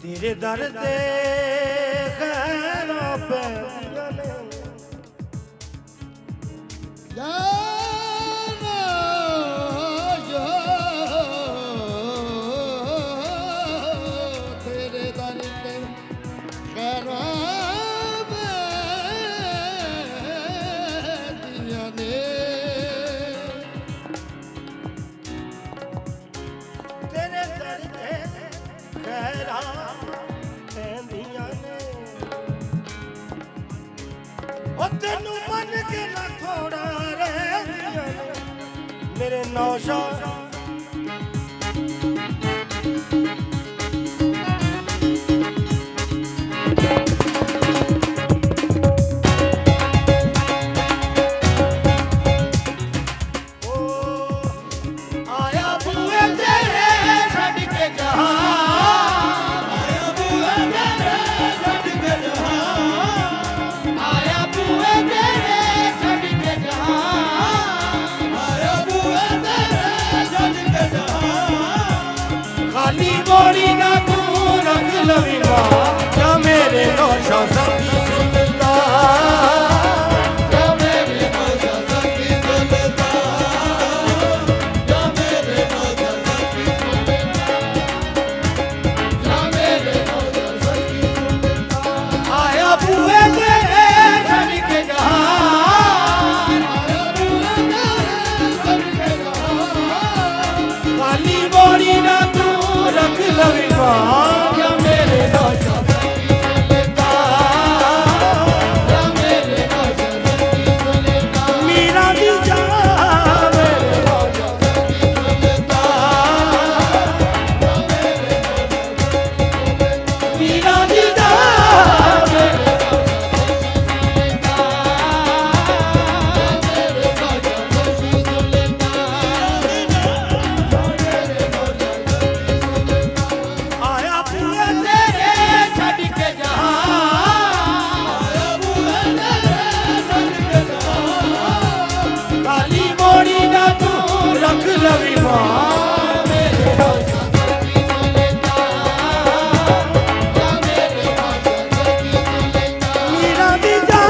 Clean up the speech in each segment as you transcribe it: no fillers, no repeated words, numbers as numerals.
तेरे दर दे खैरों पे तेरे दर दे खैरों पे दिया ने तेरे दर दे खैरों तेनू मन के ना थोड़ा रह मेरे नौशा आया बुए तेरे छड़ के जहां गोरी ना तू रख लवी माँ क्या मेरे नौशा सखी सुनता क्या मेरे नौशा सखी सुनता क्या मेरे नौशा सखी सुनता क्या मेरे नौशा सखी सुनता आया बुए तेरे छड़ के जहां आया बुए तेरे छड़ के जहां खाली गोरी ना रख लवी क्या मेरे नौशा सखी सुनता क्या मेरे नौशा सखी सुनता मीरा दी जा मेरे नौशा सखी सुनता क्या मेरे नौशा मीरा दी जा मेरे नौशा सखी सुनता क्या मेरे नौशा सखी सुनता रख लवी माँ मेरे नौशा सखी सुनता क्या मेरे नौशा सखी सुनता मीरा दी जा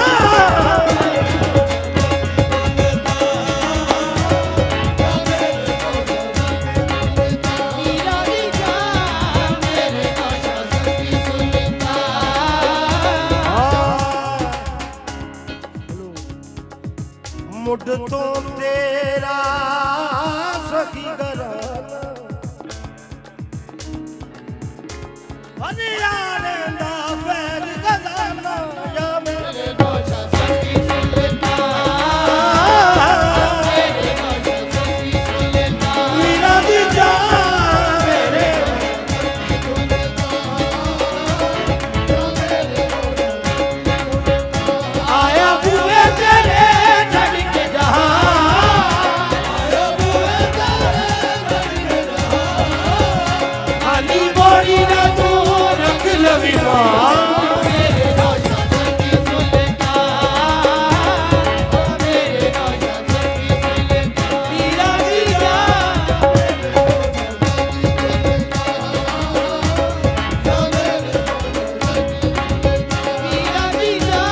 मीरा दी जा मेरे नौशा सखी सुनता मुड तो तेरा सखी घराना हरियाणे दा पैर गजाना या मेरे नौशा सखी सुनता मेरे नौशा सखी सुनता मीरा दी जा मेरे आया बुए तेरे छड़ के जहां लवी माँ मेरे नौशा सखी सुनता मेरे नौशा सखी सुनता मीरा दी जा मीरा दी जा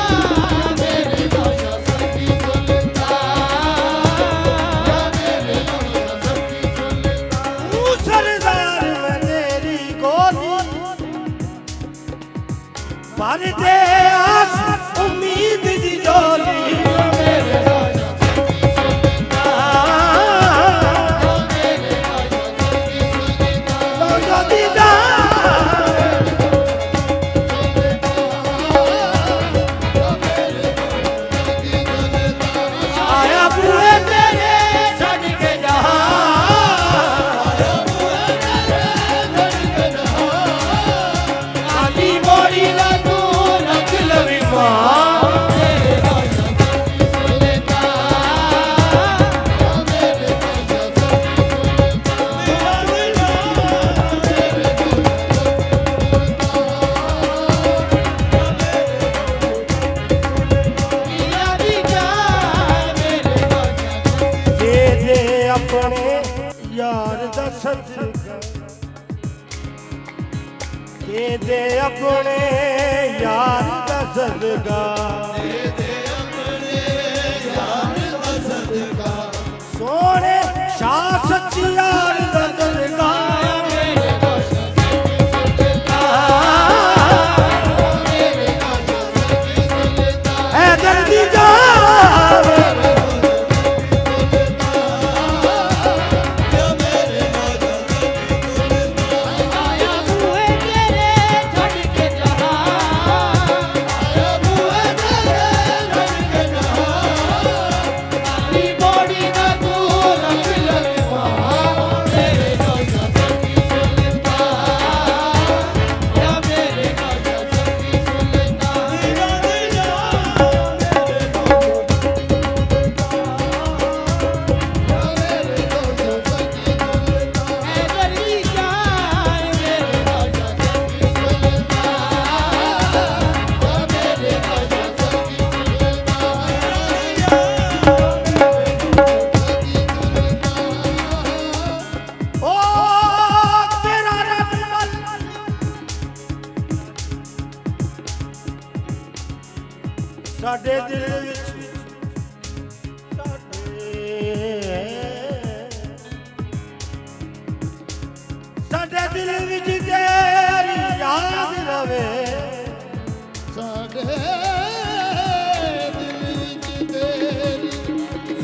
मेरे नौशा सखी सुनता मेरे नौशा सखी सुनता तू सरदार में तेरी गोली भर दे आस उम्मीद दी डोली मेरे नौशा सखी सुनता मेरे नौशा सखी सुनता नौशा दी जा आया बुए तेरे छड़ के जहां आया बुए तेरे छड़ के जहां खाली गोरी ना रख लवी माँ मेरे नौशा सखी सुनता क्या मेरे नौशा सखी सुनता मीरा दी जा मेरे नौशा दे दे अपने यार दा सदका ਦੇ ਦੇ ਆਪਣੇ ਯਾਰ ਦਾ ਸਦਕਾ ਦੇ ਦੇ ਆਪਣੇ ਯਾਰ ਦਾ ਸਦਕਾ ਸੋਹਣੇ ਸ਼ਾਹ ਸੱਚੀ ਯਾਰ ਦਾ ਸਦਕਾ ਮੇਰੇ ਦੋਸ਼ਾਂ ਮੇਰੇ ਦੋਸ਼ਾਂ ਐ ਦਰਦੀ ਜਾਵੇ ਸਾਡੇ ਦਿਲ ਵਿੱਚ ਸਾਡੇ ਦਿਲ ਵਿੱਚ ਤੇਰੀ ਯਾਦ ਰਵੇ ਸਾਡੇ ਦਿਲ ਵਿੱਚ ਤੇਰੀ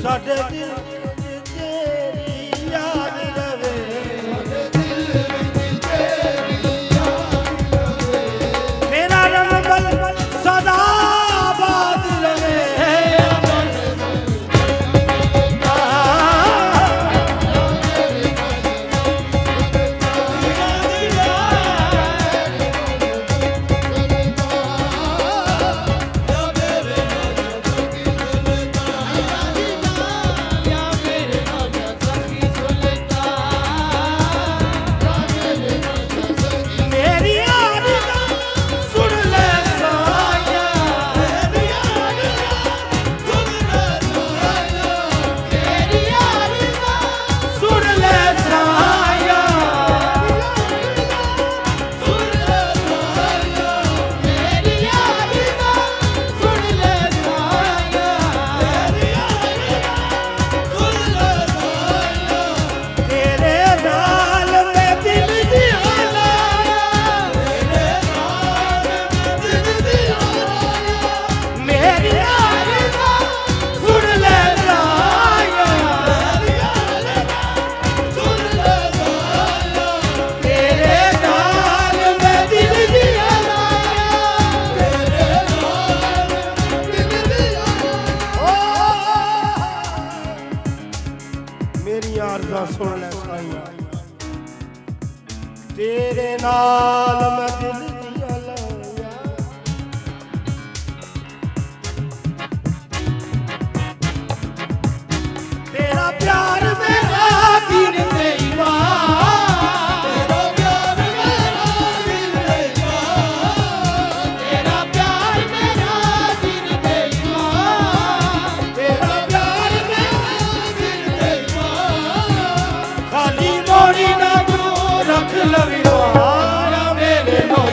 ਸਾਡੇ ਦਿਲ ਵਿੱਚ ਤੇਰੀ ਯਾਦ ਰਵੇ ਸਾਡੇ ਦਿਲ ਵਿੱਚ ਤੇਰੀ ਯਾਦ ਰਵੇ ਤੇਰਾ ਰੰਗਲ ਸਦਾ ਬਾਦ ਰਵੇ ਮੇਰੀ ਆਰਜ਼ੂ ਸੁਣ ਲੈ ਸਾਇਆ ਮੇਰੀ ਆਰਜ਼ੂ ਸੁਣ ਲੈ ਸਾਇਆ ਤੇਰੇ ਨਾਲ ਮੈਂ ਦਿਲ ਦੀਆਂ ਲਾਇਆ ਮੇਰੀ ਆਰਜ਼ੂ ਸੁਣ ਲੈ ਸਾਇਆ ਤੇਰੇ ਨਾਲ ਮੈਂ ਦਿਲ ਦੀਆਂ ਮੇਰੀਆਂ ਅਰਜ਼ਾਂ ਸੁਣ ਲੈ ਸਾਈਆਂ ਤੇਰੇ ਨਾਲ ਮੈਂ ਦਿਲ ਦੀਆਂ ਲਾਇਆ ਤੇਰਾ ਪਿਆਰ ਮੇਰਾ ਦੀਨ ਤੇ ਈਮਾਨ ਤੇਰਾ ਪਿਆਰ ਮੇਰਾ ਦੀਨ ਤੇ ਈਮਾਨ ਤੇਰਾ ਪਿਆਰ ਮੇਰਾ ਦੀਨ ਤੇ ਈਮਾਨ ਤੇਰਾ ਪਿਆਰ ਮੇਰਾ ਦੀਨ ਤੇ ਈਮਾਨ ਖਾਲੀ ਮੋੜੀ ਨਾ ਤੂੰ ਰੱਖ ਲਵੀ ਮਾਰਾ ਮੇਰੇ ਨੌ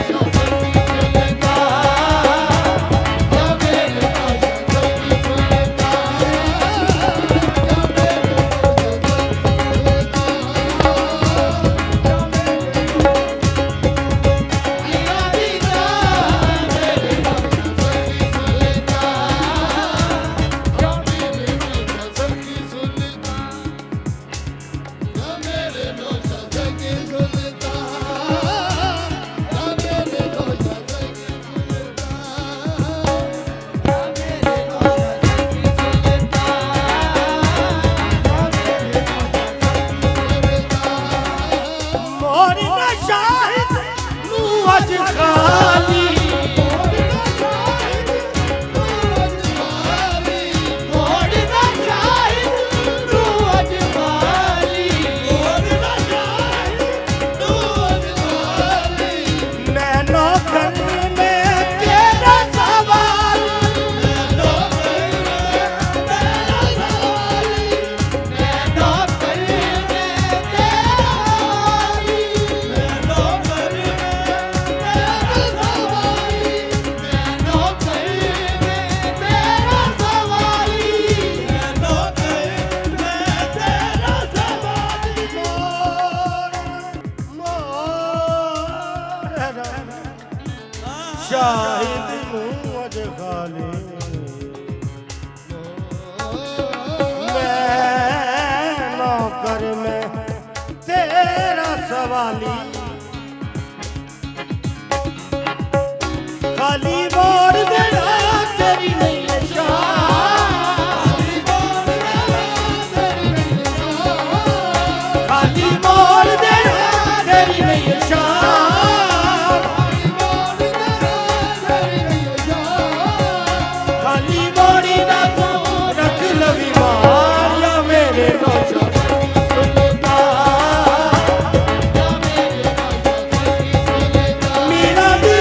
ਸ਼ਾਹਿਦ ਨੂੰ ਅਜ ਖਾਲੀ ਮੈਂ ਨੌਕਰ ਮੈਂ ਤੇਰਾ ਸਵਾਲੀ ਖਾਲੀ ਮੋੜ ਦੇਣਾ ਤੇਰੀ ਨਹੀਂ ਖਾਲੀ ਮੋੜ ਦੇਣਾ ਤੇਰੀ ਨਹੀਂ ਸ਼ਾਨ ਖਾਲੀ ਮੋੜੀ ਨਾ ਤੂੰ ਰੱਖ ਲਵੀ ਮਾਰਿਆ ਮੇਰੇ ਨੌਸ਼ਾ ਮੀਰਾ ਦੀ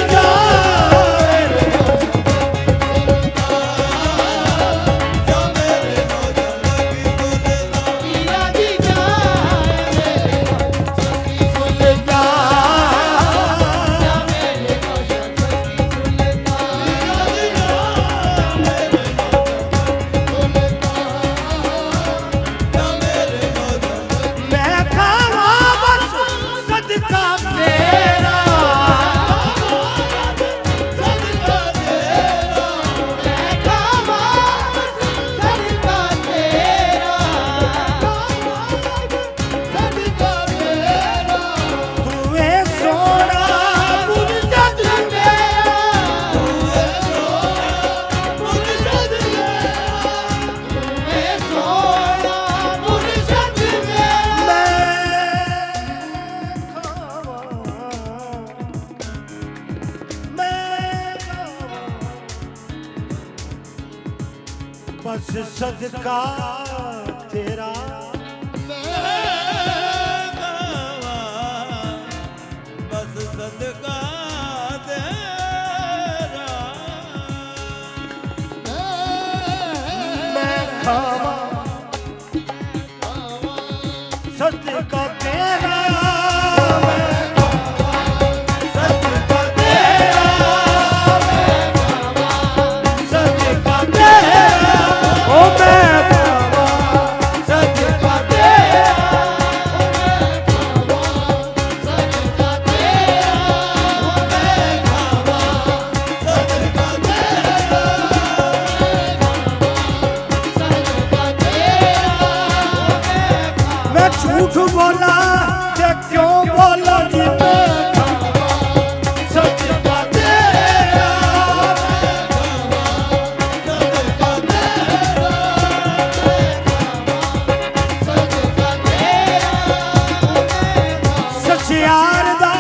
बस सदका तेरा बस सदका तेरा मैं खावा सदका तेरा सदका तेरा सदका तेरा ओ मैं खावा सदका तेरा मैं झूठ बोला ते क्यों बोला जी मैं सदका तेरा सचियार दा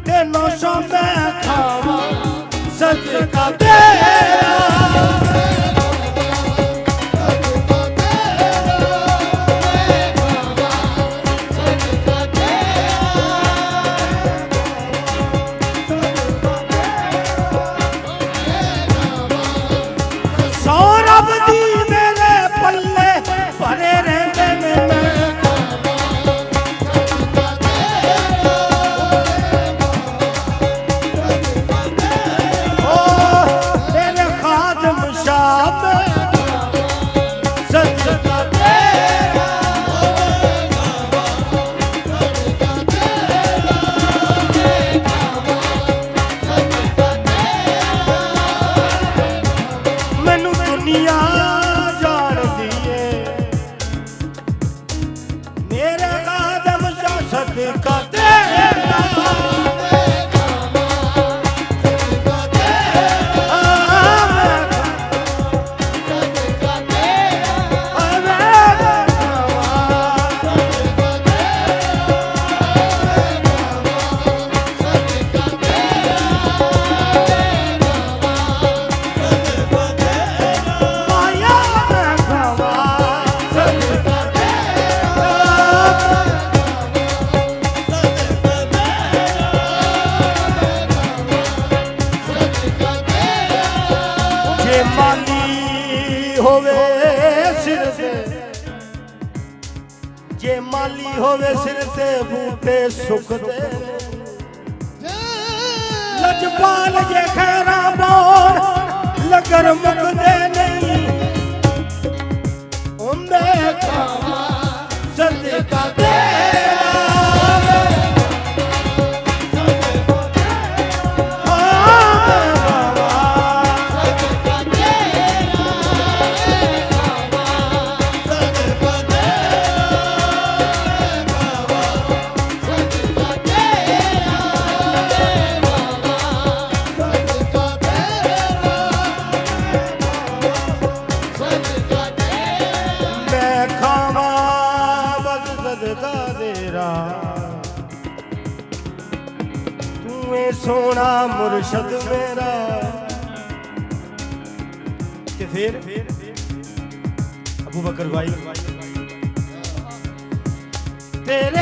ते नौशा मैं खावा सदका तेरा सौरभ दी मेरे पल्ले भरे रहते ने मैं ओ तेरे खादम शाम सदका तेरा मैनू दुनिया जानदी है मेरे कादम चा सदका तेरा माया मैं खावा सदका जे माली होवे सिर ते जे माली होवे सिर ते बूटे सुखदे लजपाल जे खैरा बोर लगर मुकदे नहीं उंदे खावा सदका तेरा सदका तेरा तू है सोना मुर्शद मेरा। कि फिर अबू बकर भाई तेरे